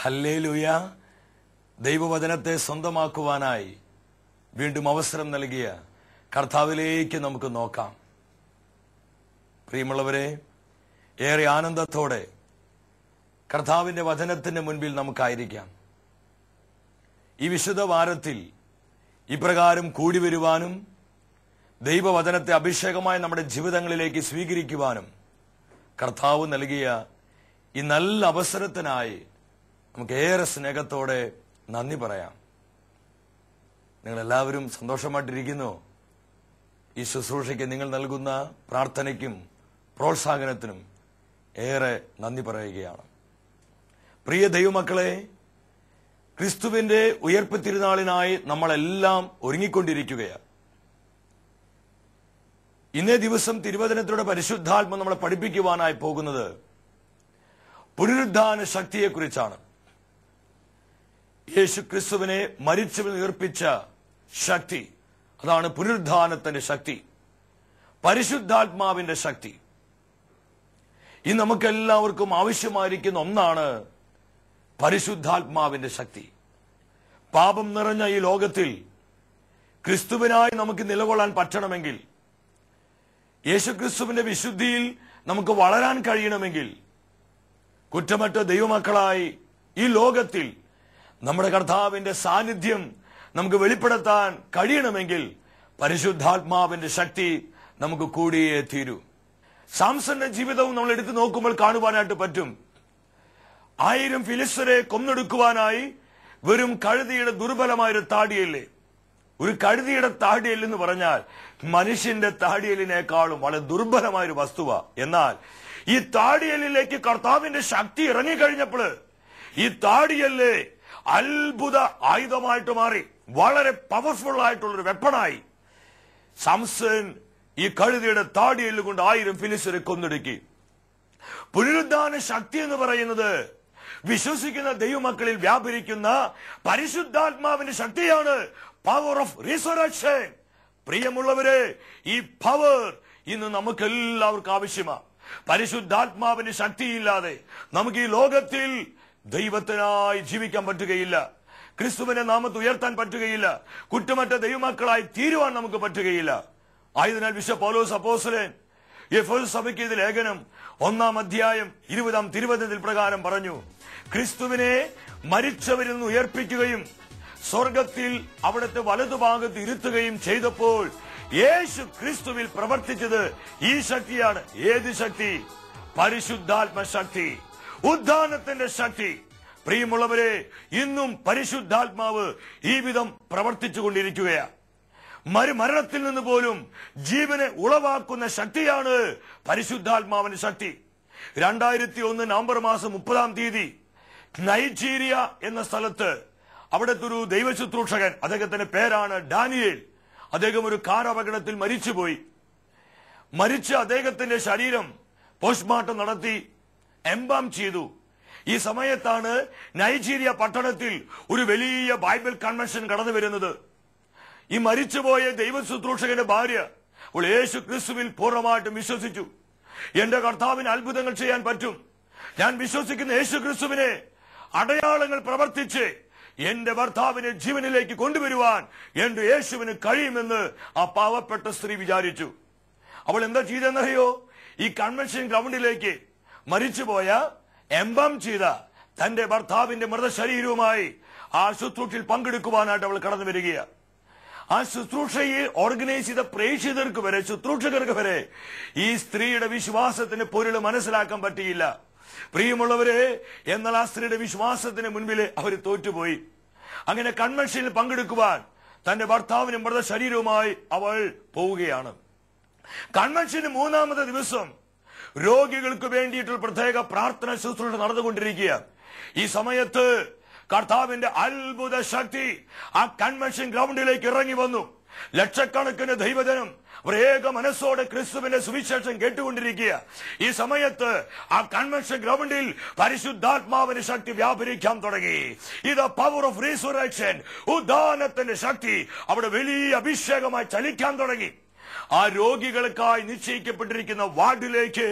Hallelujah. ദൈവവചനത്തെ സ്വന്തമാക്കുവാനായി വീണ്ടും അവസരം നൽകിയ കർത്താവിലേക്ക് നമുക്ക് നോക്കാം. പ്രിയമുള്ളവരെ, ഏറെ ആനന്ദത്തോടെ കർത്താവിന്റെ വചനത്തിന്റെ മുൻപിൽ നമുക്കായിരിക്കാം. ഈ വിശുദ്ധ വാരത്തിൽ ഇപ്രകാരം കൂടി വരുവാനും ദൈവവചനത്തെ അഭിഷേകമായി നമ്മുടെ ജീവിതങ്ങളിലേക്ക് സ്വീകരിക്കുവാനും കർത്താവ് നൽകിയ ഈ നല്ല അവസരത്തിനായി നമുക്ക് ഏറെ സ്നേഹത്തോടെ നന്ദി പറയാം. നിങ്ങളെല്ലാവരും സന്തോഷമായിട്ടിരിക്കുന്നു. ഈ ശുശ്രൂഷയ്ക്ക് നിങ്ങൾ നൽകുന്ന പ്രാർത്ഥനയ്ക്കും പ്രോത്സാഹനത്തിനും ഏറെ നന്ദി പറയുകയാണ്. പ്രിയ ദൈവമക്കളെ, ക്രിസ്തുവിന്റെ ഉയർപ്പ് തിരുനാളിനായി നമ്മളെല്ലാം ഒരുങ്ങിക്കൊണ്ടിരിക്കുകയാണ്. ഇന്നേ ദിവസം തിരുവചനത്തിലൂടെ പരിശുദ്ധാത്മ നമ്മളെ പഠിപ്പിക്കുവാനായി പോകുന്നത് പുനരുദ്ധാന ശക്തിയെക്കുറിച്ചാണ്. യേശു ക്രിസ്തുവിനെ മരിച്ചവരിൽ ഉയർപ്പിച്ച ശക്തി, അതാണ് പുനരുദ്ധാനത്തിന്റെ ശക്തി, പരിശുദ്ധാത്മാവിന്റെ ശക്തി. ഈ നമുക്കെല്ലാവർക്കും ആവശ്യമായിരിക്കുന്ന ഒന്നാണ് പരിശുദ്ധാത്മാവിന്റെ ശക്തി. പാപം നിറഞ്ഞ ഈ ലോകത്തിൽ ക്രിസ്തുവിനായി നമുക്ക് നിലകൊള്ളാൻ പറ്റണമെങ്കിൽ, യേശുക്രിസ്തുവിന്റെ വിശുദ്ധിയിൽ നമുക്ക് വളരാൻ കഴിയണമെങ്കിൽ, കുറ്റമറ്റ ദൈവമക്കളായി ഈ ലോകത്തിൽ നമ്മുടെ കർത്താവിന്റെ സാന്നിധ്യം നമുക്ക് വെളിപ്പെടുത്താൻ കഴിയണമെങ്കിൽ പരിശുദ്ധാത്മാവിന്റെ ശക്തി നമുക്ക് കൂടിയേ തീരൂ. സാംസന്റെ ജീവിതവും നമ്മൾ എടുത്തു നോക്കുമ്പോൾ കാണുവാനായിട്ട് പറ്റും. 1000 ഫിലിസ്തരെ കൊന്നൊടുക്കുവാനായി വെറും കഴുതിയുടെ ദുർബലമായൊരു താടിയല്ലേ. ഒരു കഴുതിയുടെ താടിയൽ എന്ന് പറഞ്ഞാൽ മനുഷ്യന്റെ താടിയലിനേക്കാളും വളരെ ദുർബലമായൊരു വസ്തുവ. എന്നാൽ ഈ താടിയലിലേക്ക് കർത്താവിന്റെ ശക്തി ഇറങ്ങിക്കഴിഞ്ഞപ്പോൾ ഈ താടിയല്ലേ അത്ഭുത ആയുധമായിട്ട് മാറി, വളരെ പവർഫുൾ ആയിട്ടുള്ളൊരു വെപ്പണായി. സാംസൺ ഈ കഴുതിയുടെ താടിയല് കൊണ്ട് 1000 ഫിലിസ്തരെ കൊന്നൊടുക്കി. പുനരുദ്ധാന ശക്തി എന്ന് പറയുന്നത് വിശ്വസിക്കുന്ന ദൈവമക്കളിൽ വ്യാപരിക്കുന്ന പരിശുദ്ധാത്മാവിന്റെ ശക്തിയാണ്. Power of resurrection. പ്രിയമുള്ളവരെ, ഈ പവർ ഇന്ന് നമുക്ക് എല്ലാവർക്കും ആവശ്യമാണ്. പരിശുദ്ധാത്മാവിന്റെ ശക്തിയില്ലാതെ നമുക്ക് ഈ ലോകത്തിൽ ദൈവത്തിനായി ജീവിക്കാൻ പറ്റുകയില്ല. ക്രിസ്തുവിന്റെ നാമത്തെ ഉയർത്താൻ പറ്റുകയില്ല. കുറ്റമറ്റ ദൈവമക്കളായി തീരുവാൻ നമുക്ക് പറ്റുകയില്ല. ആയതിനാൽ വിശുദ്ധ പൗലോസ് അപ്പോസ്തലൻ എഫെസോസ് സഭയ്ക്ക് ഇത് ലേഖനം 1-ാം അധ്യായം 20-ാം തിരുവചനത്തിൽ പ്രകാരം പറഞ്ഞു, ക്രിസ്തുവിനെ മരിച്ചവരിൽ നിന്ന് ഉയർപ്പിക്കുകയും സ്വർഗത്തിൽ അവിടുത്തെ വലതുഭാഗത്ത് ഇരുത്തുകയും ചെയ്തപ്പോൾ യേശു ക്രിസ്തുവിൽ പ്രവർത്തിച്ചത് ഈ ശക്തിയാണ്. ഏത് ശക്തി? പരിശുദ്ധാത്മ ശക്തി, ഉദ്ധാനത്തിന്റെ ശക്തി. പ്രിയമുള്ളവരെ, ഇന്നും പരിശുദ്ധാത്മാവ് ഈ വിധം പ്രവർത്തിച്ചു കൊണ്ടിരിക്കുകയാണ്. മരണത്തിൽ നിന്ന് പോലും ജീവനെ ഉളവാക്കുന്ന ശക്തിയാണ് പരിശുദ്ധാത്മാവിന്റെ ശക്തി. 2001 നവംബർ മാസം 30-ാം തീയതി നൈജീരിയ എന്ന സ്ഥലത്ത് അവിടുത്തെ ഒരു ദൈവശുശ്രൂഷകൻ, അദ്ദേഹത്തിന്റെ പേരാണ് ഡാനിയേൽ, അദ്ദേഹം ഒരു കാർ അപകടത്തിൽ മരിച്ചുപോയി. മരിച്ച അദ്ദേഹത്തിന്റെ ശരീരം പോസ്റ്റ്മോർട്ടം നടത്തി എംബാം ചെയ്തു. ഈ സമയത്താണ് നൈജീരിയ പട്ടണത്തിൽ ഒരു വലിയ ബൈബിൾ കൺവെൻഷൻ കടന്നു വരുന്നത്. ഈ മരിച്ചുപോയ ദൈവശുശ്രൂഷകന്റെ ഭാര്യ അവൾ യേശു ക്രിസ്തുവിൽ പൂർണ്ണമായിട്ടും വിശ്വസിച്ചു. എന്റെ കർത്താവിന് അത്ഭുതങ്ങൾ ചെയ്യാൻ പറ്റും, ഞാൻ വിശ്വസിക്കുന്ന യേശു ക്രിസ്തുവിനെ അടയാളങ്ങൾ പ്രവർത്തിച്ച് എന്റെ ഭർത്താവിനെ ജീവനിലേക്ക് കൊണ്ടുവരുവാൻ എന്റെ യേശുവിന് കഴിയുമെന്ന് ആ പാവപ്പെട്ട സ്ത്രീ വിചാരിച്ചു. അവൾ എന്താ ചെയ്തെന്നറിയോ? ഈ കൺവെൻഷൻ ഗ്രൗണ്ടിലേക്ക് മരിച്ചുപോയ എംബാം ചെയ്ത തന്റെ ഭർത്താവിന്റെ മൃതശരീരവുമായി ആ ശുശ്രൂഷയിൽ പങ്കെടുക്കുവാനായിട്ട് അവൾ കടന്നു വരികയാണ്. ആ ശുശ്രൂഷയെ ഓർഗനൈസ് ചെയ്ത പ്രേക്ഷിതർക്ക് വരെ, ശുശ്രൂഷകർക്ക് വരെ ഈ സ്ത്രീയുടെ വിശ്വാസത്തിന് പൊരുൾ മനസ്സിലാക്കാൻ പറ്റിയില്ല. പ്രിയമുള്ളവരെ, എന്നാൽ ആ സ്ത്രീയുടെ വിശ്വാസത്തിന് മുൻപിൽ അവർ തോറ്റുപോയി. അങ്ങനെ കൺവെൻഷനിൽ പങ്കെടുക്കുവാൻ തന്റെ ഭർത്താവിന് മൃതശരീരവുമായി അവൾ പോവുകയാണ്. കൺവെൻഷന് 3-ാമത്തെ ദിവസം രോഗികൾക്ക് വേണ്ടിയിട്ടുള്ള പ്രത്യേക പ്രാർത്ഥന ശുശ്രൂഷ നടന്നുകൊണ്ടിരിക്കുക. ഈ സമയത്ത് കർത്താവിന്റെ അത്ഭുത ശക്തി ആ കൺവെൻഷൻ ഗ്രൗണ്ടിലേക്ക് ഇറങ്ങി വന്നു. ലക്ഷക്കണക്കിന് ദൈവജനം ഏക മനസ്സോടെ ക്രിസ്തുവിന്റെ സുവിശേഷം കേട്ടുകൊണ്ടിരിക്കുക. ഈ സമയത്ത് ആ കൺവെൻഷൻ ഗ്രൗണ്ടിൽ പരിശുദ്ധാത്മാവിന്റെ ശക്തി വ്യാപരിക്കാൻ തുടങ്ങി. ഇത് പവർ ഓഫ് റിസറക്ഷൻ, ഉദ്ധാനത്തിന്റെ ശക്തി അവിടെ വലിയ അഭിഷേകമായി ചലിക്കാൻ തുടങ്ങി. ആ രോഗികൾക്കായി നിശ്ചയിക്കപ്പെട്ടിരിക്കുന്ന വാർഡിലേക്ക്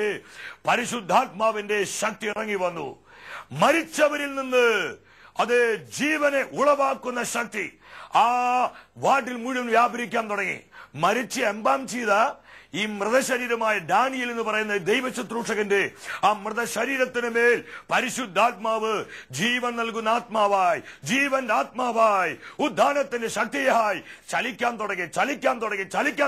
പരിശുദ്ധാത്മാവിന്റെ ശക്തി ഇറങ്ങി വന്നു. മരിച്ചവരിൽ നിന്ന് അത് ജീവനെ ഉളവാക്കുന്ന ശക്തി ആ വാർഡിൽ മുഴുവൻ വ്യാപരിക്കാൻ തുടങ്ങി. മരിച്ച് എംബാം ചെയ്ത ഈ മൃതശരീരമായ ഡാനിയേൽ എന്ന് പറയുന്ന ദൈവശുശ്രൂഷകന്റെ ആ മൃതശരീരത്തിന് മേൽ പരിശുദ്ധാത്മാവ് ജീവൻ നൽകുന്ന ആത്മാവായി, ജീവന്റെ ആത്മാവായി, ഉദ്ധാനത്തിന്റെ ശക്തിയായി ചലിക്കാൻ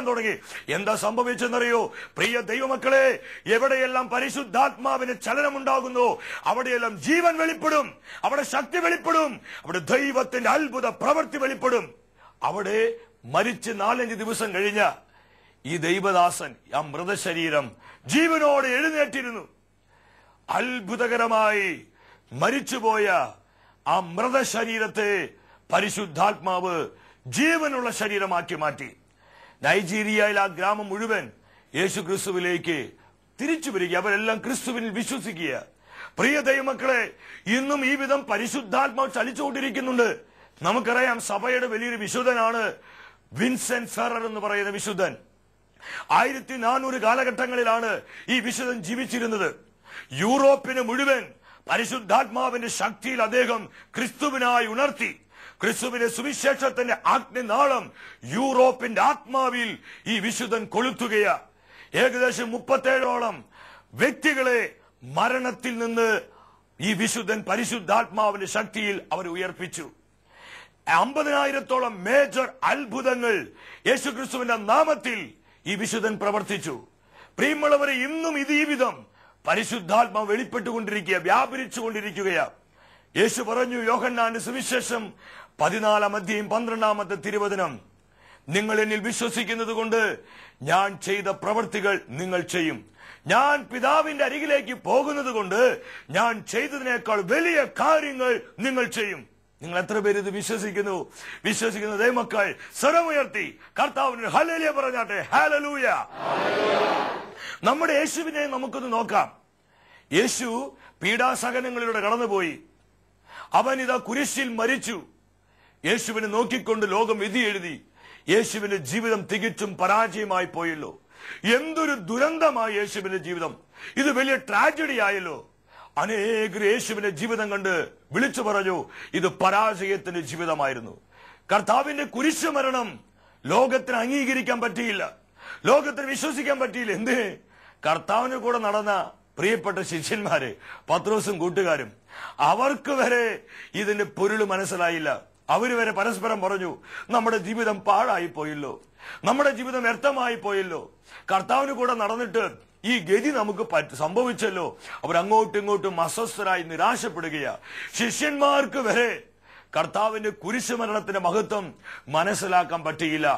തുടങ്ങി. എന്താ സംഭവിച്ചെന്നറിയോ പ്രിയ ദൈവമക്കളെ? എവിടെയെല്ലാം പരിശുദ്ധാത്മാവിന് ചലനമുണ്ടാകുന്നു അവിടെയെല്ലാം ജീവൻ വെളിപ്പെടും, അവിടെ ശക്തി വെളിപ്പെടും, അവിടെ ദൈവത്തിന്റെ അത്ഭുത പ്രവൃത്തി വെളിപ്പെടും. അവിടെ മരിച്ച് 4-5 ദിവസം കഴിഞ്ഞ ഈ ദൈവദാസൻ ആ മൃതശരീരം ജീവനോടെ എഴുന്നേറ്റിരുന്നു. അത്ഭുതകരമായി മരിച്ചുപോയ ആ മൃതശരീരത്തെ പരിശുദ്ധാത്മാവ് ജീവനുള്ള ശരീരമാക്കി മാറ്റി. നൈജീരിയയിൽ ആ ഗ്രാമം മുഴുവൻ യേശു ക്രിസ്തുവിലേക്ക് തിരിച്ചു വരിക, അവരെല്ലാം ക്രിസ്തുവിനിൽ വിശ്വസിക്കുക. പ്രിയ ദൈവമക്കളെ, ഇന്നും ഈ വിധം പരിശുദ്ധാത്മാവ് ചലിച്ചുകൊണ്ടിരിക്കുന്നുണ്ട്. നമുക്കറിയാം, സഭയുടെ വലിയൊരു വിശുദ്ധനാണ് വിൻസെന്റ് ഫെറർ എന്ന് പറയുന്ന വിശുദ്ധൻ. 1400 കാലഘട്ടങ്ങളിലാണ് ഈ വിശുദ്ധൻ ജീവിച്ചിരുന്നത്. യൂറോപ്പിന് മുഴുവൻ പരിശുദ്ധാത്മാവിന്റെ ശക്തിയിൽ അദ്ദേഹം ക്രിസ്തുവിനായി ഉണർത്തി. ക്രിസ്തുവിന്റെ സുവിശേഷത്തിന്റെ അഗ്നിനാളം യൂറോപ്പിന്റെ ആത്മാവിൽ ഈ വിശുദ്ധൻ കൊളുത്തുകയാ. ഏകദേശം 37ഓളം വ്യക്തികളെ മരണത്തിൽ നിന്ന് ഈ വിശുദ്ധൻ പരിശുദ്ധാത്മാവിന്റെ ശക്തിയിൽ അവർ ഉയർപ്പിച്ചു. 50,000-ഓളം മേജർ അത്ഭുതങ്ങൾ യേശുക്രിസ്തുവിന്റെ നാമത്തിൽ ഈ വിശുദ്ധൻ പ്രവർത്തിച്ചു. പ്രിയമുള്ളവരെ, ഇന്നും ഈ വിധം പരിശുദ്ധാത്മാവ് വെളിപ്പെട്ടുകൊണ്ടിരിക്കുക, വ്യാപരിച്ചുകൊണ്ടിരിക്കുകയാ. യേശു പറഞ്ഞു, യോഹന്നാന്റെ സുവിശേഷം 14-ാം അധ്യായം 12-ാമത്തെ തിരുവചനം, നിങ്ങൾ എന്നിൽ വിശ്വസിക്കുന്നത് കൊണ്ട് ഞാൻ ചെയ്ത പ്രവൃത്തികൾ നിങ്ങൾ ചെയ്യും. ഞാൻ പിതാവിന്റെ അരികിലേക്ക് പോകുന്നത് കൊണ്ട് ഞാൻ ചെയ്തതിനേക്കാൾ വലിയ കാര്യങ്ങൾ നിങ്ങൾ ചെയ്യും. നിങ്ങൾ എത്ര പേര് ഇത് വിശ്വസിക്കുന്നു ദൈവമക്കൾ? സ്വരമുയർത്തി കർത്താവിന് ഹല്ലേലൂയ പറഞ്ഞാട്ടെ. ഹല്ലേലൂയ. നമ്മുടെ യേശുവിനെ നമുക്കൊന്ന് നോക്കാം. യേശു പീഡാസഹനങ്ങളിലൂടെ കടന്നുപോയി. അവൻ ഇതാ കുരിശിൽ മരിച്ചു. യേശുവിനെ നോക്കിക്കൊണ്ട് ലോകം വിധി എഴുതി. യേശുവിന്റെ ജീവിതം തികച്ചും പരാജയമായി പോയല്ലോ. എന്തൊരു ദുരന്തമായി യേശുവിന്റെ ജീവിതം! ഇത് വലിയ ട്രാജഡി ആയല്ലോ. അനേകർ യേശുവിന്റെ ജീവിതം കണ്ട് വിളിച്ചു പറഞ്ഞു, ഇത് പരാജയത്തിന്റെ ജീവിതമായിരുന്നു. കർത്താവിന്റെ കുരിശ് മരണം ലോകത്തിന് അംഗീകരിക്കാൻ പറ്റിയില്ല, ലോകത്തിന് വിശ്വസിക്കാൻ പറ്റിയില്ല. എന്തിന്? കർത്താവിന് കൂടെ നടന്ന പ്രിയപ്പെട്ട ശിഷ്യന്മാര്, പത്രോസും കൂട്ടുകാരും, അവർക്ക് വരെ ഇതിന്റെ പൊരുൾ മനസ്സിലായില്ല. അവര് വരെ പരസ്പരം പറഞ്ഞു, നമ്മുടെ ജീവിതം പാഴായി പോയല്ലോ, നമ്മുടെ ജീവിതം വ്യർത്ഥമായി പോയല്ലോ, കർത്താവിന് കൂടെ നടന്നിട്ട് ഈ ഗതി നമുക്ക് സംഭവിച്ചല്ലോ. അവരങ്ങോട്ടും ഇങ്ങോട്ടും അസ്വസ്ഥരായി നിരാശപ്പെടുകയാ. ശിഷ്യന്മാർക്ക് വരെ കർത്താവിന്റെ കുരിശുമരണത്തിന്റെ മഹത്വം മനസ്സിലാക്കാൻ പറ്റിയില്ല.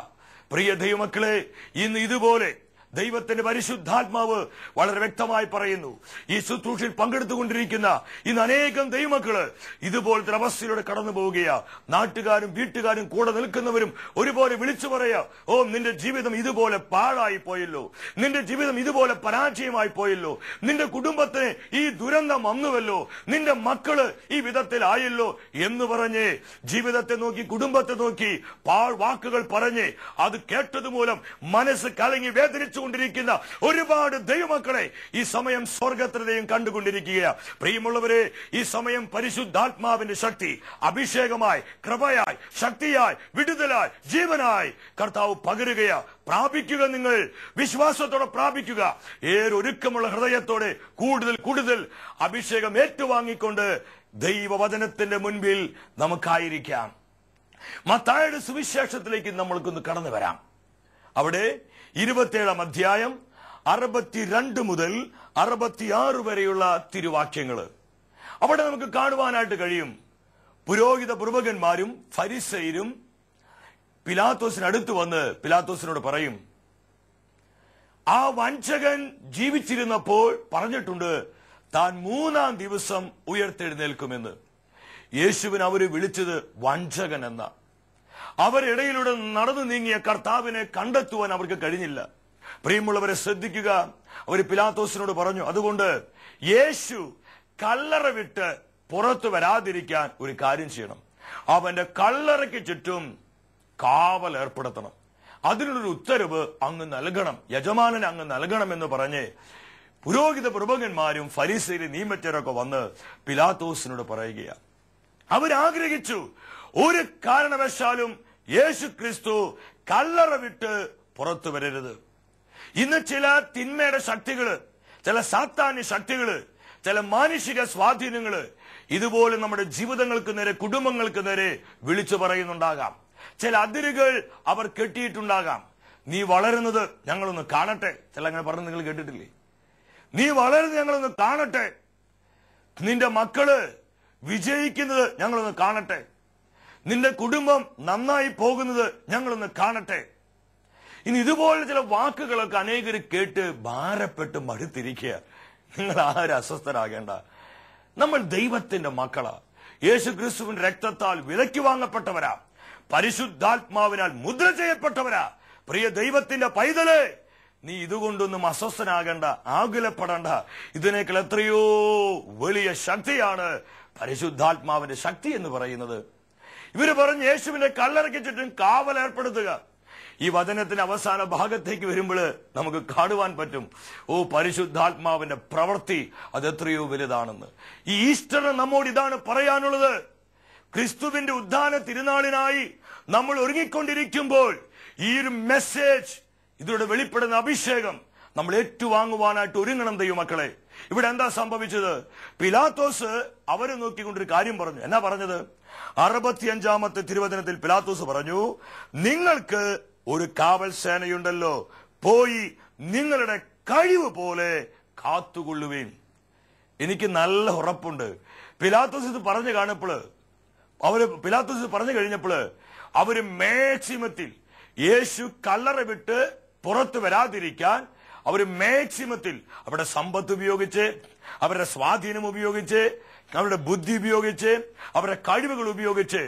പ്രിയ ദൈവമക്കളെ, ഇന്ന് ഇതുപോലെ ദൈവത്തിന്റെ പരിശുദ്ധാത്മാവ് വളരെ വ്യക്തമായി പറയുന്നു. ഈ ശുശ്രൂഷയിൽ പങ്കെടുത്തുകൊണ്ടിരിക്കുന്ന ഇന്ന് അനേകം ദൈവമക്കള് ഇതുപോലത്തെ അവസ്ഥയിലൂടെ കടന്നു പോവുകയാ. നാട്ടുകാരും വീട്ടുകാരും കൂടെ നിൽക്കുന്നവരും ഒരുപോലെ വിളിച്ചു പറയാ, ഓ നിന്റെ ജീവിതം ഇതുപോലെ പാഴായി പോയല്ലോ, നിന്റെ ജീവിതം ഇതുപോലെ പരാജയമായി പോയല്ലോ, നിന്റെ കുടുംബത്തിന് ഈ ദുരന്തം വന്നുവല്ലോ, നിന്റെ മക്കള് ഈ വിധത്തിലായല്ലോ എന്ന് പറഞ്ഞ് ജീവിതത്തെ നോക്കി, കുടുംബത്തെ നോക്കി വാക്കുകൾ പറഞ്ഞ് അത് കേട്ടതുമൂലം മനസ്സ് കലങ്ങി വേദനിച്ചു കൊണ്ടിരിക്കുന്ന ഒരുപാട് ദൈവമക്കളെ ഈ സമയം സ്വർഗത്തിലെയും കണ്ടുകൊണ്ടിരിക്കുകയാണ്. പ്രിയമുള്ളവരെ, ഈ സമയം പരിശുദ്ധാത്മാവിന്റെ ശക്തി അഭിഷേകമായി, കൃപയായി, ശക്തിയായി, വിടുതലായി, ജീവനായി കർത്താവ് പകരുകയാ. പ്രാപിക്കുക, നിങ്ങൾ വിശ്വാസത്തോടെ പ്രാപിക്കുക. ഏതൊരുക്കമുള്ള ഹൃദയത്തോടെ കൂടുതൽ അഭിഷേകം ഏറ്റുവാങ്ങിക്കൊണ്ട് ദൈവവചനത്തിന്റെ മുൻപിൽ നമുക്കായിരിക്കാം. മത്തായിയുടെ സുവിശേഷത്തിലേക്ക് നമ്മൾക്കൊന്ന് കടന്നു വരാം. അവിടെ 27-ാം അധ്യായം 62 മുതൽ 66 വരെയുള്ള തിരുവാക്യങ്ങൾ അവിടെ നമുക്ക് കാണുവാനായിട്ട് കഴിയും. പുരോഹിത പ്രമുഖന്മാരും ഫരിസയരും പിലാത്തോസിനടുത്ത് വന്ന് പിലാത്തോസിനോട് പറയും, ആ വഞ്ചകൻ ജീവിച്ചിരുന്നപ്പോൾ പറഞ്ഞിട്ടുണ്ട് താൻ 3-ാം ദിവസം ഉയർത്തെഴുന്നേൽക്കുമെന്ന്. യേശുവിന് അവര് വിളിച്ചത് വഞ്ചകൻ എന്ന. അവരിടയിലൂടെ നടന്നു നീങ്ങിയ കർത്താവിനെ കണ്ടെത്തുവാൻ അവർക്ക് കഴിഞ്ഞില്ല. പ്രിയമുള്ളവരെ ശ്രദ്ധിക്കുക, അവർ പിലാത്തോസിനോട് പറഞ്ഞു, അതുകൊണ്ട് യേശു കല്ലറ വിട്ട് പുറത്തു വരാതിരിക്കാൻ ഒരു കാര്യം ചെയ്യണം, അവന്റെ കല്ലറയ്ക്ക് ചുറ്റും കാവൽ ഏർപ്പെടുത്തണം, അതിനുള്ളൊരു ഉത്തരവ് അങ്ങ് നൽകണം, യജമാനൻ അങ്ങ് നൽകണം എന്ന് പറഞ്ഞ് പുരോഹിത പ്രമുഖന്മാരും ഫരീസയരെ നിയമജ്ഞരൊക്കെ വന്ന് പിലാത്തോസിനോട് പറയുകയാണ്. അവരാഗ്രഹിച്ചു ഒരു കാരണവശാലും യേശു ക്രിസ്തു കല്ലറ വിട്ട് പുറത്തു വരരുത്. ഇന്ന് ചില തിന്മയുടെ ശക്തികള്, ചില സാത്താന്യ ശക്തികള്, ചില മാനുഷിക സ്വാധീനങ്ങള് ഇതുപോലെ നമ്മുടെ ജീവിതങ്ങൾക്ക് നേരെ, കുടുംബങ്ങൾക്ക് നേരെ വിളിച്ചു പറയുന്നുണ്ടാകാം. ചില അതിരുകൾ അവർ കെട്ടിയിട്ടുണ്ടാകാം. നീ വളരുന്നത് ഞങ്ങളൊന്ന് കാണട്ടെ. ചില അങ്ങനെ പറഞ്ഞ് നിങ്ങൾ കേട്ടിട്ടില്ലേ? നീ വളരുന്നത് ഞങ്ങളൊന്ന് കാണട്ടെ, നിന്റെ മക്കള് വിജയിക്കുന്നത് ഞങ്ങളൊന്ന് കാണട്ടെ, നിന്റെ കുടുംബം നന്നായി പോകുന്നത് ഞങ്ങളൊന്ന് കാണട്ടെ. ഇനി ഇതുപോലെ ചില വാക്കുകളൊക്കെ അനേകർ കേട്ട് ഭാരപ്പെട്ട് മടുത്തിരിക്കുക. നിങ്ങൾ ആരും അസ്വസ്ഥരാകേണ്ട. നമ്മൾ ദൈവത്തിന്റെ മക്കളാ. യേശു ക്രിസ്തുവിന്റെ രക്തത്താൽ വിലയ്ക്ക് വാങ്ങപ്പെട്ടവരാ, പരിശുദ്ധാത്മാവിനാൽ മുദ്ര ചെയ്യപ്പെട്ടവരാ. പ്രിയ ദൈവത്തിന്റെ പൈതലേ, നീ ഇതുകൊണ്ടൊന്നും അസ്വസ്ഥനാകേണ്ട, ആകുലപ്പെടേണ്ട. ഇതിനേക്കാൾ എത്രയോ വലിയ ശക്തിയാണ് പരിശുദ്ധാത്മാവിന്റെ ശക്തി എന്ന് പറയുന്നത്. ഇവര് പറഞ്ഞ് യേശുവിന്റെ കല്ലറയ്ക്ക് ചുറ്റും കാവൽ ഏർപ്പെടുത്തുക. ഈ വചനത്തിന്റെ അവസാന ഭാഗത്തേക്ക് വരുമ്പോൾ നമുക്ക് കാണുവാൻ പറ്റും, ഓ പരിശുദ്ധാത്മാവിന്റെ പ്രവൃത്തി അതെത്രയോ വലുതാണെന്ന്. ഈ ഈസ്റ്റർ നമ്മോട് ഇതാണ് പറയാനുള്ളത്. ക്രിസ്തുവിന്റെ ഉദ്ധാന തിരുനാളിനായി നമ്മൾ ഒരുങ്ങിക്കൊണ്ടിരിക്കുമ്പോൾ ഈ ഒരു മെസ്സേജ്, ഇതിലൂടെ വെളിപ്പെടുന്ന അഭിഷേകം നമ്മൾ ഏറ്റുവാങ്ങുവാനായിട്ട് ഒരുങ്ങണം ദൈവമക്കളെ. ഇവിടെ എന്താ സംഭവിച്ചത്? പിലാത്തോസ് അവരെ നോക്കിക്കൊണ്ടൊരു കാര്യം പറഞ്ഞു. എന്നാ പറഞ്ഞത്? 65-ാമത്തെ തിരുവചനത്തിൽ പിലാത്തോസ് പറഞ്ഞു, നിങ്ങൾക്ക് ഒരു കാവൽ സേനയുണ്ടല്ലോ, പോയി നിങ്ങളുടെ കഴിവ് പോലെ കാത്തുകൊള്ളുവീൻ. എനിക്ക് നല്ല ഉറപ്പുണ്ട് പിലാത്തോസ് ഇത് പറഞ്ഞു കഴിഞ്ഞപ്പോൾ അവര് മാക്സിമത്തിൽ യേശു കല്ലറ വിട്ട് പുറത്തു വരാതിരിക്കാൻ അവര് മാക്സിമത്തിൽ അവരുടെ സമ്പത്ത് ഉപയോഗിച്ച്, അവരുടെ സ്വാധീനം ഉപയോഗിച്ച്, അവരുടെ ബുദ്ധി ഉപയോഗിച്ച്, അവരുടെ കഴിവുകൾ ഉപയോഗിച്ച്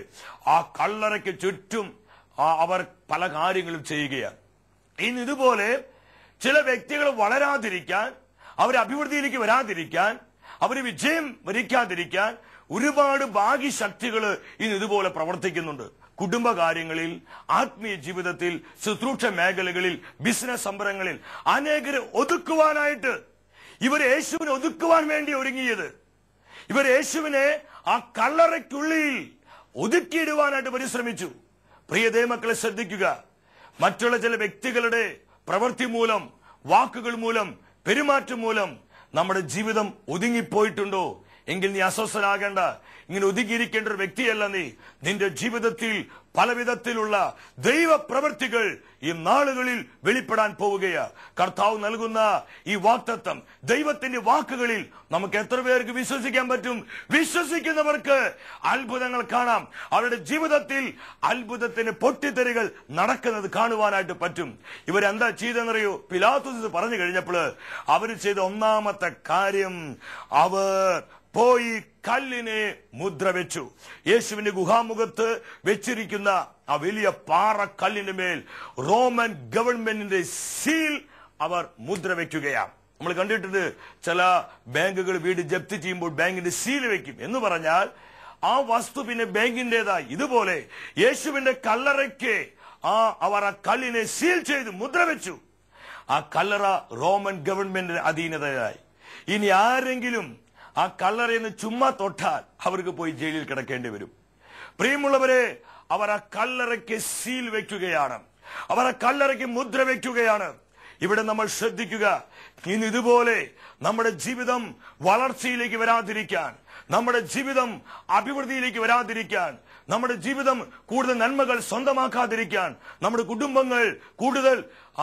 ആ കല്ലറയ്ക്ക് ചുറ്റും അവർ പല കാര്യങ്ങളും ചെയ്യുകയാണ്. ഇനി ഇതുപോലെ ചില വ്യക്തികൾ വളരാതിരിക്കാൻ, അവർ അഭിവൃദ്ധിയിലേക്ക് വരാതിരിക്കാൻ, അവർ വിജയം വരിക്കാതിരിക്കാൻ ഒരുപാട് ഭാഗ്യശക്തികൾ ഇന്ന് ഇതുപോലെ പ്രവർത്തിക്കുന്നുണ്ട്. കുടുംബകാര്യങ്ങളിൽ, ആത്മീയ ജീവിതത്തിൽ, ശുശ്രൂഷ മേഖലകളിൽ, ബിസിനസ് സംരംഭങ്ങളിൽ അനേകരെ ഒതുക്കുവാനായിട്ട് ഇവർ യേശുവിനെ ഒതുക്കുവാൻ വേണ്ടി ഒരുങ്ങിയത്. ഇവർ യേശുവിനെ ആ കല്ലറയ്ക്കുള്ളിൽ ഒതുക്കിയിടുവാനായിട്ട് പരിശ്രമിച്ചു. പ്രിയ ദൈവമക്കളെ ശ്രദ്ധിക്കുക. മറ്റുള്ള ചില വ്യക്തികളുടെ പ്രവൃത്തി മൂലം, വാക്കുകൾ മൂലം, പെരുമാറ്റം മൂലം നമ്മുടെ ജീവിതം ഒതുങ്ങിപ്പോയിട്ടുണ്ടോ എങ്കിൽ നീ അസ്വസ്ഥനാകേണ്ട. ഇങ്ങനെ ഒതുങ്ങിയിരിക്കേണ്ട ഒരു വ്യക്തിയല്ല നീ. നിന്റെ ജീവിതത്തിൽ പലവിധത്തിലുള്ള ദൈവപ്രവൃത്തികൾ ഈ നാളുകളിൽ വെളിപ്പെടാൻ പോവുകയാ. കർത്താവ് നൽകുന്ന ഈ വാഗ്ദത്തം, ദൈവത്തിന്റെ വാക്കുകളിൽ നമുക്ക് എത്ര പേർക്ക് വിശ്വസിക്കാൻ പറ്റും? വിശ്വസിക്കുന്നവർക്ക് അത്ഭുതങ്ങൾ കാണാം. അവരുടെ ജീവിതത്തിൽ അത്ഭുതത്തിന് പൊട്ടിത്തെറികൾ നടക്കുന്നത് കാണുവാനായിട്ട് പറ്റും. ഇവരെന്താ ചെയ്തെന്നറിയോ? പിലാത്തോസ് പറഞ്ഞു കഴിഞ്ഞപ്പോൾ അവർ ചെയ്ത ഒന്നാമത്തെ കാര്യം, അവർ പോയി കല്ലിനെ മുദ്ര വെച്ചു. യേശുവിന്റെ ഗുഹാമുഖത്ത് വെച്ചിരിക്കുന്ന ആ വലിയ പാറക്കല്ലിന്റെ മേൽ റോമൻ ഗവൺമെന്റിന്റെ സീൽ അവർ മുദ്ര വെക്കുകയാണ്. നമ്മൾ കണ്ടിട്ടുണ്ട്, ചില ബാങ്കുകൾ വീട് ജപ്തി ചെയ്യുമ്പോൾ ബാങ്കിന്റെ സീൽ വെക്കും. എന്ന് പറഞ്ഞാൽ ആ വസ്തു പിന്നെ ബാങ്കിന്റേതായി. ഇതുപോലെ യേശുവിന്റെ കല്ലറയ്ക്ക് അവർ ആ കല്ലിനെ സീൽ ചെയ്ത് മുദ്ര വെച്ചു. ആ കല്ലറ റോമൻ ഗവൺമെന്റിന്റെ അധീനതയായി. ഇനി ആരെങ്കിലും ആ കല്ലറയെന്ന് ചുമ്മാ തൊട്ടാൽ അവർക്ക് പോയി ജയിലിൽ കിടക്കേണ്ടി വരും. പ്രിയമുള്ളവരെ, അവർ ആ കല്ലറയ്ക്ക് സീൽ വെക്കുകയാണ്, അവർ ആ കല്ലറയ്ക്ക് മുദ്ര വെക്കുകയാണ്. ഇവിടെ നമ്മൾ ശ്രദ്ധിക്കുക, ഇന്ന് ഇതുപോലെ നമ്മുടെ ജീവിതം വളർച്ചയിലേക്ക് വരാതിരിക്കാൻ, നമ്മുടെ ജീവിതം അഭിവൃദ്ധിയിലേക്ക് വരാതിരിക്കാൻ, നമ്മുടെ ജീവിതം കൂടുതൽ നന്മകൾ സ്വന്തമാക്കാതിരിക്കാൻ, നമ്മുടെ കുടുംബങ്ങൾ കൂടുതൽ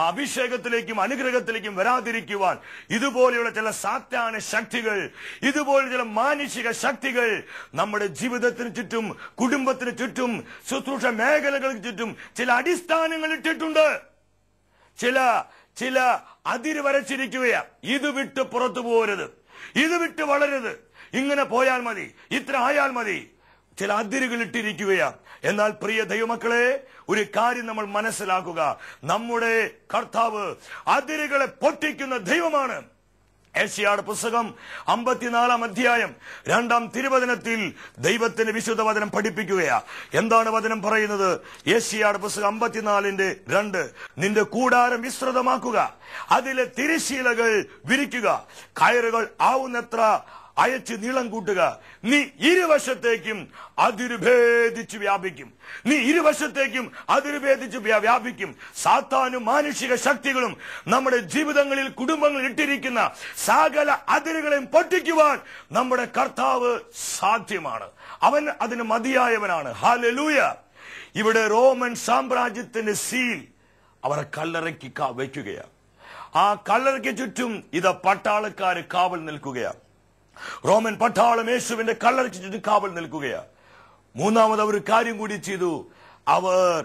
അഭിഷേകത്തിലേക്കും അനുഗ്രഹത്തിലേക്കും വരാതിരിക്കുവാൻ ഇതുപോലെയുള്ള ചില സാത്താന്യ ശക്തികൾ, ഇതുപോലെ ചില മാനുഷിക ശക്തികൾ നമ്മുടെ ജീവിതത്തിന് ചുറ്റും, കുടുംബത്തിന് ചുറ്റും, ശുശ്രൂഷ മേഖലകൾക്ക് ചുറ്റും ചില അടിസ്ഥാനങ്ങൾ ഇട്ടിട്ടുണ്ട്. ചില അതിര് വരച്ചിരിക്കുകയാ. ഇത് വിട്ട് പുറത്തു പോകരുത്, ഇത് വിട്ട് വളരരുത്, ഇങ്ങനെ പോയാൽ മതി, ഇത്ര ആയാൽ മതി. ചില അതിരുകൾ ഇട്ടിരിക്കുകയാണ്. എന്നാൽ പ്രിയ ദൈവമക്കളെ, ഒരു കാര്യം നമ്മൾ മനസ്സിലാക്കുക, നമ്മുടെ കർത്താവ് അതിരുകളെ പൊട്ടിക്കുന്ന ദൈവമാണ്. യെശയ്യായുടെ പുസ്തകം 54 അധ്യായം 2 തിരുവചനത്തിൽ ദൈവത്തിന്റെ വിശുദ്ധ വചനം പഠിപ്പിക്കുകയാ. എന്താണ് വചനം പറയുന്നത്? യെശയ്യായുടെ പുസ്തകം 54:2, നിന്റെ കൂടാരം വിസ്തൃതമാക്കുക, അതിലെ തിരശ്ശീലകൾ വിരിക്കുക, കയറുകൾ ആവുന്നത്ര അയച്ച് നീളം കൂട്ടുക, നീ ഇരുവശത്തേക്കും അതിരുഭേദിച്ച് വ്യാപിക്കും. നീ ഇരുവശത്തേക്കും അതിരുഭേദിച്ച് വ്യാപിക്കും. സാത്താനും മാനുഷിക ശക്തികളും നമ്മുടെ ജീവിതങ്ങളിൽ, കുടുംബങ്ങളിൽ ഇട്ടിരിക്കുന്ന സകല അതിരുകളെയും പൊട്ടിക്കുവാൻ നമ്മുടെ കർത്താവ് സാധ്യമാണ്. അവൻ അതിന് മതിയായവനാണ്. ഹല്ലേലൂയ. ഇവിടെ റോമൻ സാമ്രാജ്യത്തിന്റെ സീൽ അവരെ കല്ലറയ്ക്ക് വയ്ക്കുകയാണ്. ആ കല്ലറയ്ക്ക് ചുറ്റും ഇത് പട്ടാളക്കാര് കാവൽ നിൽക്കുകയാണ്. റോമൻ പട്ടാളം യേശുവിന്റെ കല്ലറയ്ക്ക് ചുറ്റും കാവൽ നിൽക്കുകയാണ്. മൂന്നാമത് അവർ കാര്യം കൂടി ചെയ്തു. അവർ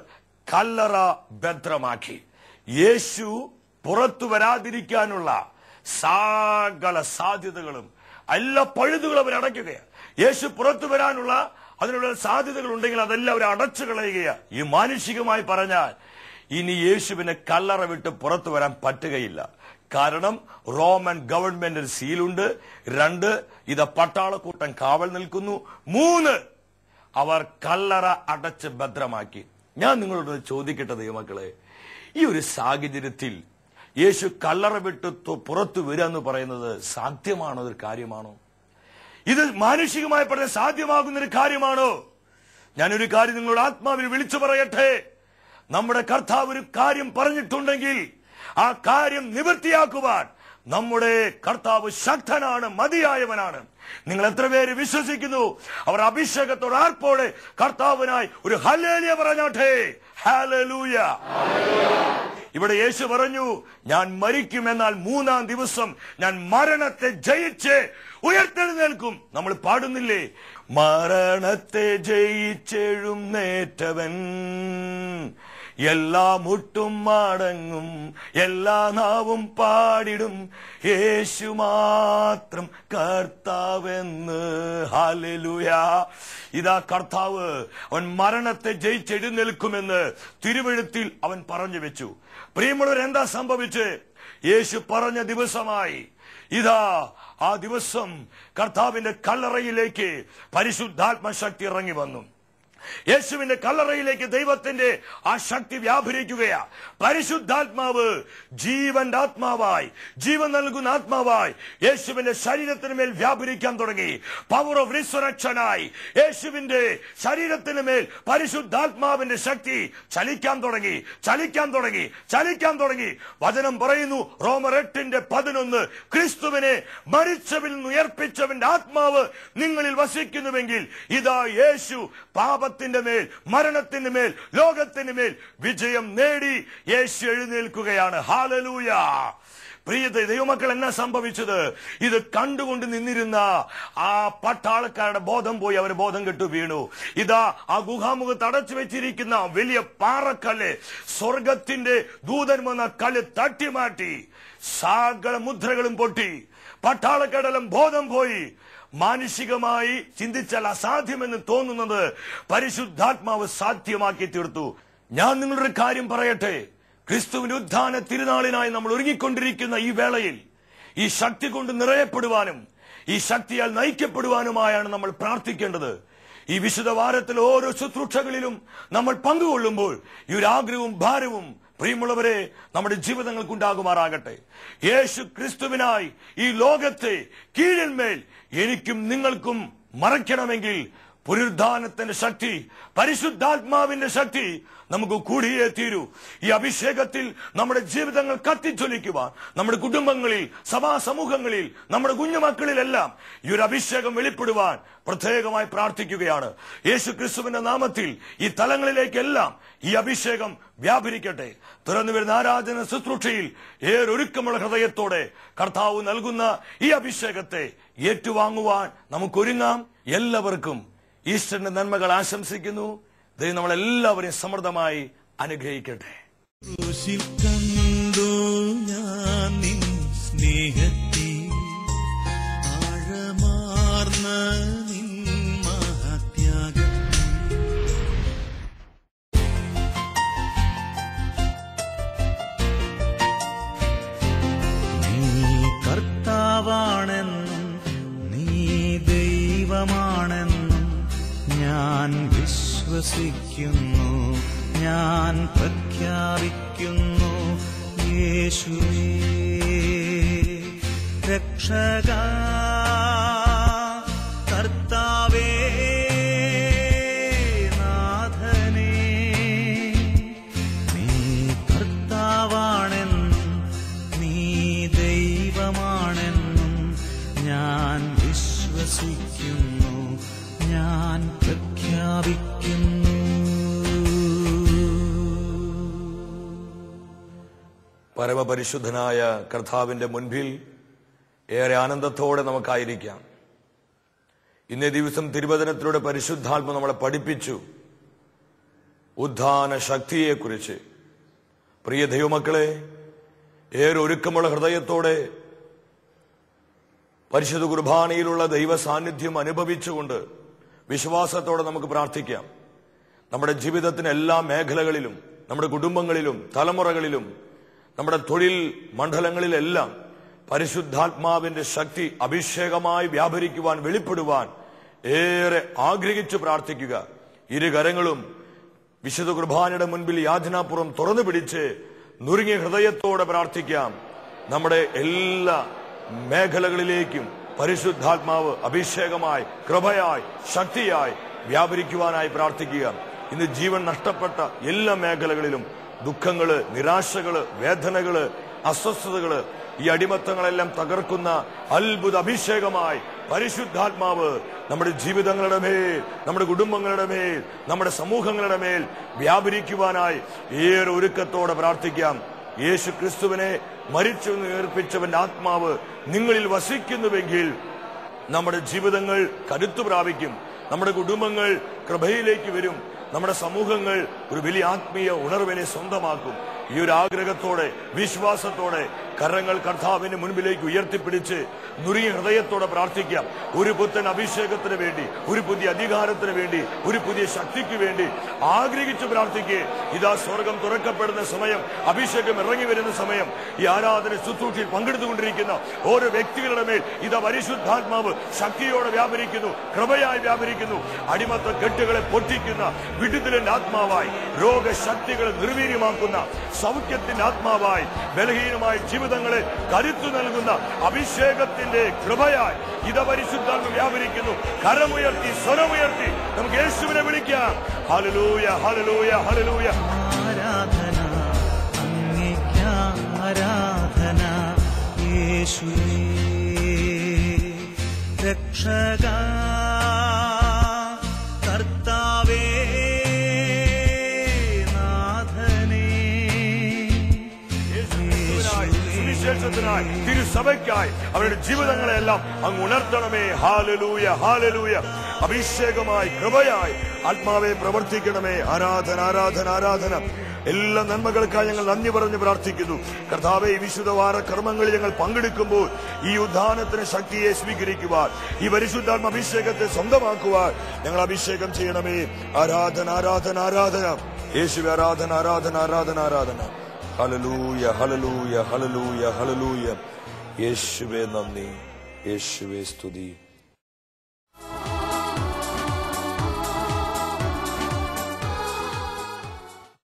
കല്ലറ ഭദ്രമാക്കി. യേശു പുറത്തു വരാതിരിക്കാനുള്ള സകല സാധ്യതകളും, എല്ലാ പഴുതുകളും അവർ അടയ്ക്കുകയാണ്. യേശു പുറത്തു വരാനുള്ള അതിനുള്ള സാധ്യതകൾ ഉണ്ടെങ്കിൽ അതെല്ലാം അവർ അടച്ചു കളയുകയാണ്. ഈ മാനുഷികമായി പറഞ്ഞാൽ ഇനി യേശുവിനെ കല്ലറ വിട്ട് പുറത്തു വരാൻ പറ്റുകയില്ല. കാരണം റോമൻ ഗവൺമെന്റിന് സീലുണ്ട്. 2, ഇത് പട്ടാളക്കൂട്ടം കാവൽ നിൽക്കുന്നു. 3, അവർ കല്ലറ അടച്ച് ഭദ്രമാക്കി. ഞാൻ നിങ്ങളോട് ചോദിക്കട്ടെ ദൈവമക്കളെ, ഈ ഒരു സാഹചര്യത്തിൽ യേശു കല്ലറ വിട്ട് പുറത്തു വരിക എന്ന് പറയുന്നത് സാധ്യമാണോ? ഒരു കാര്യമാണോ? ഇത് മാനുഷികമായി പറഞ്ഞ സാധ്യമാകുന്നൊരു കാര്യമാണോ? ഞാനൊരു കാര്യം നിങ്ങളോട് ആത്മാവിൽ വിളിച്ചു പറയട്ടെ. നമ്മുടെ കർത്താവ് ഒരു കാര്യം പറഞ്ഞിട്ടുണ്ടെങ്കിൽ ആ കാര്യം നിവൃത്തിയാക്കുവാൻ നമ്മുടെ കർത്താവ് ശക്തനാണ്, മതിയായവനാണ്. നിങ്ങൾ എത്ര പേര് വിശ്വസിക്കുന്നു? അവർ അഭിഷേകത്തോടെ ആർപ്പോടെ കർത്താവിനായി ഒരു ഹല്ലേലൂയ പറഞ്ഞാട്ടെ. ഹല്ലേലൂയ. ഇവിടെ യേശു പറഞ്ഞു, ഞാൻ മരിക്കും, എന്നാൽ 3-ാം ദിവസം ഞാൻ മരണത്തെ ജയിച്ച് ഉയർത്തെഴുന്നേൽക്കും. നമ്മൾ പാടുന്നില്ലേ? മരണത്തെ ജയിച്ചെഴുന്നേറ്റവൻ എല്ലാ മുട്ടും മടങ്ങും, എല്ലാ നാവും പാടിടും, യേശു മാത്രം കർത്താവെന്ന്. ഹല്ലേലൂയ. ഇതാ കർത്താവ്, അവൻ മരണത്തെ ജയിച്ചെഴുന്നേൽക്കുമെന്ന് തിരുവെഴുത്തിൽ അവൻ പറഞ്ഞു വെച്ചു. പ്രിയമുള്ളവർ, എന്താ സംഭവിച്ച്? യേശു പറഞ്ഞ ദിവസമായി. ഇതാ ആ ദിവസം കർത്താവിന്റെ കല്ലറയിലേക്ക് പരിശുദ്ധാത്മ ശക്തി ഇറങ്ങി വന്നു. യേശുവിന്റെ കല്ലറയിലേക്ക് ദൈവത്തിന്റെ ആ ശക്തി വ്യാപരിക്കുകയാ. പരിശുദ്ധാത്മാവ് ജീവന്റെ ആത്മാവായി, ജീവൻ നൽകുന്ന ആത്മാവായി യേശുവിന്റെ ശരീരത്തിന് മേൽ വ്യാപരിക്കാൻ തുടങ്ങി. പവർ ഓഫ് റിസറക്ഷനായി യേശുവിന്റെ ശരീരത്തിന് മേൽ പരിശുദ്ധാത്മാവിന്റെ ശക്തി ചലിക്കാൻ തുടങ്ങി. വചനം പറയുന്നു, റോമർ 8:11, ക്രിസ്തുവിനെ മരിച്ചവരിൽ നിന്ന് ഉയർപ്പിച്ചവന്റെ ആത്മാവ് നിങ്ങളിൽ വസിക്കുന്നുവെങ്കിൽ ഇതാ യേശു പാപത്തിന്റെ മേൽ, മരണത്തിന്റെ മേൽ, ലോകത്തിന് മേൽ വിജയം നേടി യേശു എഴുന്നേൽക്കുകയാണ്. ഹല്ലേലൂയ. പ്രിയ ദൈവമക്കൾ, എന്നാ സംഭവിച്ചത്? ഇത് കണ്ടുകൊണ്ട് നിന്നിരുന്ന ആ പട്ടാളക്കാരുടെ ബോധം പോയി. അവർ ബോധം കെട്ടു വീണു. ഇതാ ആ ഗുഹാമുഖത്ത് അടച്ചു വെച്ചിരിക്കുന്ന വലിയ പാറക്കല്ല് സ്വർഗത്തിന്റെ ദൂതൻ വന്ന കല്ല് തട്ടിമാറ്റി. സകല മുദ്രകളും പൊട്ടി. പട്ടാളക്കാരെല്ലാം ബോധം പോയി. മാനുഷികമായി ചിന്തിച്ചാൽ അസാധ്യമെന്ന് തോന്നുന്നത് പരിശുദ്ധാത്മാവ് സാധ്യമാക്കി തീർത്തു. ഞാൻ നിങ്ങളൊരു കാര്യം പറയട്ടെ. ക്രിസ്തുവിന്റെ ഉത്ഥാന തിരുനാളിനായി നമ്മൾ ഒരുങ്ങിക്കൊണ്ടിരിക്കുന്ന ഈ വേളയിൽ ഈ ശക്തി കൊണ്ട് നിറയപ്പെടുവാനും ഈ ശക്തിയാൽ നയിക്കപ്പെടുവാനുമായാണ് നമ്മൾ പ്രാർത്ഥിക്കേണ്ടത്. ഈ വിശുദ്ധ വാരത്തിൽ ഓരോ ശുശ്രൂഷകളിലും നമ്മൾ പങ്കുകൊള്ളുമ്പോൾ ഈ ഒരു ആഗ്രഹവും ഭാരവും പ്രിയമുള്ളവരെ നമ്മുടെ ജീവിതങ്ങൾക്കുണ്ടാകുമാറാകട്ടെ. യേശു ക്രിസ്തുവിനായി ഈ ലോകത്തെ കീഴിന്മേൽ എനിക്കും നിങ്ങൾക്കും മറയ്ക്കണമെങ്കിൽ പുനരുദ്ധാനത്തിന്റെ ശക്തി, പരിശുദ്ധാത്മാവിന്റെ ശക്തി നമുക്ക് കൂടിയേ തീരൂ. ഈ അഭിഷേകത്തിൽ നമ്മുടെ ജീവിതങ്ങൾ കത്തിച്ചൊലിക്കുവാൻ, നമ്മുടെ കുടുംബങ്ങളിൽ, സഭാ സമൂഹങ്ങളിൽ, നമ്മുടെ കുഞ്ഞുമക്കളിലെല്ലാം ഈ ഒരു അഭിഷേകം വെളിപ്പെടുവാൻ പ്രത്യേകമായി പ്രാർത്ഥിക്കുകയാണ്. യേശു ക്രിസ്തുവിന്റെ നാമത്തിൽ ഈ തലങ്ങളിലേക്കെല്ലാം ഈ അഭിഷേകം വ്യാപരിക്കട്ടെ. തുറന്നു വരുന്ന ആരാധന ശുശ്രൂഷയിൽ ഏറൊരുക്കമുള്ള ഹൃദയത്തോടെ കർത്താവ് നൽകുന്ന ഈ അഭിഷേകത്തെ ഏറ്റുവാങ്ങുവാൻ നമുക്കൊരുങ്ങാം. എല്ലാവർക്കും ഈസ്റ്ററിന്റെ നന്മകൾ ആശംസിക്കുന്നു. ദൈവം നമ്മളെല്ലാവരെയും സമൃദ്ധമായി അനുഗ്രഹിക്കട്ടെ. കർത്താവ് ഞാൻ വിശ്വസിക്കുന്നു, ഞാൻ പ്രഖ്യാപിക്കുന്നു, യേശുവേ രക്ഷകാ കർത്താവേ നാഥനേ, നീ കർത്താവാണെന്നും നീ ദൈവമാണെന്നും ഞാൻ വിശ്വസിക്കുന്നു, ഞാൻ പ്രഖ്യാപിക്കുന്നു. പരമപരിശുദ്ധനായ കർത്താവിന്റെ മുൻപിൽ ഏറെ ആനന്ദത്തോടെ നമുക്കായിരിക്കാം. ഇന്നേ ദിവസം തിരുവചനത്തിലൂടെ പരിശുദ്ധാത്മ നമ്മളെ പഠിപ്പിച്ചു ഉദ്ധാന ശക്തിയെക്കുറിച്ച്. പ്രിയ ദൈവമക്കളെ, ഏറെ ഒരുക്കമുള്ള ഹൃദയത്തോടെ പരിശുദ്ധ കുർബാനയിലുള്ള ദൈവ സാന്നിധ്യം അനുഭവിച്ചുകൊണ്ട് വിശ്വാസത്തോടെ നമുക്ക് പ്രാർത്ഥിക്കാം. നമ്മുടെ ജീവിതത്തിന് എല്ലാ മേഖലകളിലും, നമ്മുടെ കുടുംബങ്ങളിലും, തലമുറകളിലും, നമ്മുടെ തൊഴിൽ മണ്ഡലങ്ങളിലെല്ലാം പരിശുദ്ധാത്മാവിന്റെ ശക്തി അഭിഷേകമായി വ്യാപരിക്കുവാൻ, വെളിപ്പെടുവാൻ ഏറെ ആഗ്രഹിച്ചു പ്രാർത്ഥിക്കുക. ഇരുകരങ്ങളും വിശുദ്ധ കുർബാനയുടെ മുൻപിൽ യാചനാപൂർവ്വം തുറന്നു പിടിച്ച് നുറുങ്ങിയ ഹൃദയത്തോടെ പ്രാർത്ഥിക്കാം. നമ്മുടെ എല്ലാ മേഖലകളിലേക്കും പരിശുദ്ധാത്മാവ് അഭിഷേകമായി, കൃപയായി, ശക്തിയായി വ്യാപരിക്കുവാനായി പ്രാർത്ഥിക്കുക. ഇന്ന് ജീവൻ നഷ്ടപ്പെട്ട എല്ലാ മേഖലകളിലും ദുഃഖങ്ങള്, നിരാശകള്, വേദനകള്, അസ്വസ്ഥതകള്, ഈ അടിമത്തങ്ങളെല്ലാം തകർക്കുന്ന അത്ഭുത അഭിഷേകമായി പരിശുദ്ധാത്മാവ് നമ്മുടെ ജീവിതങ്ങളുടെ മേൽ, നമ്മുടെ കുടുംബങ്ങളുടെ മേൽ, നമ്മുടെ സമൂഹങ്ങളുടെ മേൽ വ്യാപരിക്കുവാനായി ഏറെ ഒരുക്കത്തോടെ പ്രാർത്ഥിക്കാം. യേശു ക്രിസ്തുവിനെ മരിച്ചു ഉയർപ്പിച്ചവന്റെ ആത്മാവ് നിങ്ങളിൽ വസിക്കുന്നുവെങ്കിൽ നമ്മുടെ ജീവിതങ്ങൾ കരുത്തു പ്രാപിക്കും, നമ്മുടെ കുടുംബങ്ങൾ കൃപയിലേക്ക് വരും, നമ്മുടെ സമൂഹങ്ങൾ ഒരു വലിയ ആത്മീയ ഉണർവിനെ സ്വന്തമാക്കും. ഈ ഒരു ആഗ്രഹത്തോടെ, വിശ്വാസത്തോടെ കരങ്ങൾ കർത്താവിന്റെ മുൻപിലേക്ക് ഉയർത്തിപ്പിടിച്ച് നുറിയ ഹൃദയത്തോടെ പ്രാർത്ഥിക്കാം. ഒരു പുത്തൻ അഭിഷേകത്തിന് വേണ്ടി, ഒരു പുതിയ അധികാരത്തിന് വേണ്ടി, ഒരു പുതിയ ശക്തിക്ക് വേണ്ടി ആഗ്രഹിച്ചു പ്രാർത്ഥിക്കേ. ഇതാ സ്വർഗം തുറക്കപ്പെടുന്ന സമയം, അഭിഷേകം ഇറങ്ങി വരുന്ന സമയം. ഈ ആരാധന ശുശ്രൂഷയിൽ പങ്കെടുത്തുകൊണ്ടിരിക്കുന്ന ഓരോ വ്യക്തികളുടെ മേൽ ഇതാ പരിശുദ്ധാത്മാവ് ശക്തിയോടെ വ്യാപരിക്കുന്നു, കൃപയായി വ്യാപരിക്കുന്നു. അടിമത്ത കെട്ടുകളെ പൊട്ടിക്കുന്ന വിടുതലിന്റെ ആത്മാവായി, രോഗശക്തികളെ നിർവീര്യമാക്കുന്ന സൗഖ്യത്തിന്റെ ആത്മാവായി, ബലഹീനമായ ജീവിതങ്ങളെ കരുത്തു നൽകുന്ന അഭിഷേകത്തിന്റെ കൃപയായി ഇത പരിശുദ്ധാത്മ വ്യാപരിക്കുന്നു. കരമുയർത്തി, സ്വരമുയർത്തി നമുക്ക് യേശുവിനെ വിളിക്കാം. Hallelujah, hallelujah, hallelujah. ആരാധന അങ്ങേക്ക്, ആരാധന യേശുവേ രക്ഷകാ കർത്താവേ സുവിശേഷത്തിനായി, തിരുസഭയ്ക്കായി അവരുടെ ജീവിതങ്ങളെല്ലാം അങ്ങ് ഉണർത്തണമേ. Hallelujah, hallelujah. അഭിഷേകമായി, കൃപയായി ആത്മാവെ പ്രവർത്തിക്കണമേ. ആരാധന, ആരാധന, ആരാധന. എല്ലാ നന്മകൾക്കായി ഞങ്ങൾ നന്ദി പറഞ്ഞ് പ്രാർത്ഥിക്കുന്നു. കർത്താവേ, ഈ വിശുദ്ധവാര കർമ്മങ്ങളിൽ ഞങ്ങൾ പങ്കെടുക്കുമ്പോൾ ഈ ഉദ്ധാനത്തിന് ശക്തിയെ സ്വീകരിക്കുവാൻ, ഈ പരിശുദ്ധാത്മ അഭിഷേകത്തെ സ്വന്തമാക്കുവാൻ ഞങ്ങൾ അഭിഷേകം ചെയ്യണമേ. ആരാധന, ആരാധന, ആരാധന. യേശുവേ ആരാധന, ആരാധന, ആരാധന, ആരാധന. Hallelujah, hallelujah, hallelujah, hallelujah. യേശുവേ നന്ദി, യേശുവേ സ്തുതി.